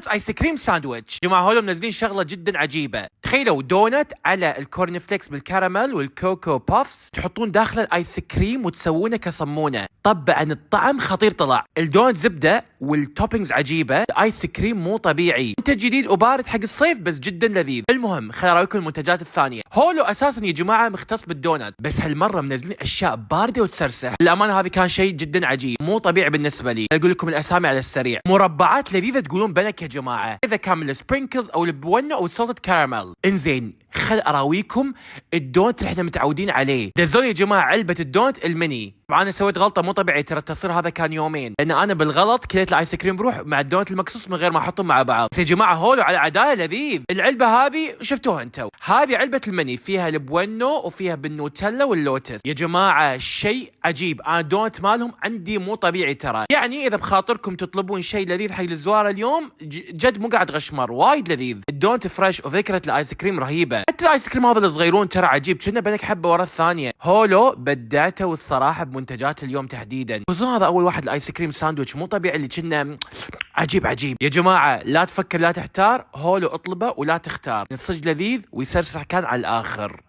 دونت ايس كريم ساندويتش. جماعه هولو منزلين شغله جدا عجيبه. تخيلوا دونت على الكورن فليكس بالكراميل والكوكو بافس، تحطون داخله الايس كريم وتسوونه كصمونه. طبعا الطعم خطير طلع. الدونت زبده والتوبينجز عجيبه. الايس كريم مو طبيعي. منتج جديد وبارد حق الصيف بس جدا لذيذ. المهم خليني اراويكم المنتجات الثانيه. هولو اساسا يا جماعه مختص بالدونت، بس هالمره منزلين اشياء بارده وتسرسح. للامانه هذا كان شيء جدا عجيب مو طبيعي بالنسبه لي. اقول لكم الاسامي على السريع. مربعات لذيذه تقولون بنك يا جماعه، اذا كان من السبرينكلز او البونه او سلطه كراميل. انزين خل اراويكم الدونت اللي احنا متعودين عليه. دزون يا جماعه علبه الدونت الميني. طبعا انا سويت غلطه مو طبيعي، ترى التصوير هذا كان يومين، لان انا بالغلط كليت الايس كريم بروح مع الدونت المقصوص من غير ما احطهم مع بعض. بس يا جماعه هولو على عداله لذيذ. العلبه هذه شفتوها انتم، هذه علبه المني فيها البونو وفيها بالنوتيلا واللوتس. يا جماعه شيء عجيب. انا دونت مالهم عندي مو طبيعي ترى. يعني اذا بخاطركم تطلبون شيء لذيذ حق الزوار اليوم، جد مو قاعد غشمر، وايد لذيذ. الدونت فريش وفكره الايس كريم رهيبه. حتى الايس كريم هذا الصغيرون ترى عجيب، كنا بنك حبه ورا الثانيه. هولو بدعته والصراحه بمنتجات اليوم تحديدا، خصوصا هذا اول واحد الايس كريم ساندويتش مو طبيعي اللي كنا عجيب. يا جماعه لا تفكر لا تحتار، هولو اطلبه ولا تختار، الصج لذيذ ويسرسح كان على الاخر.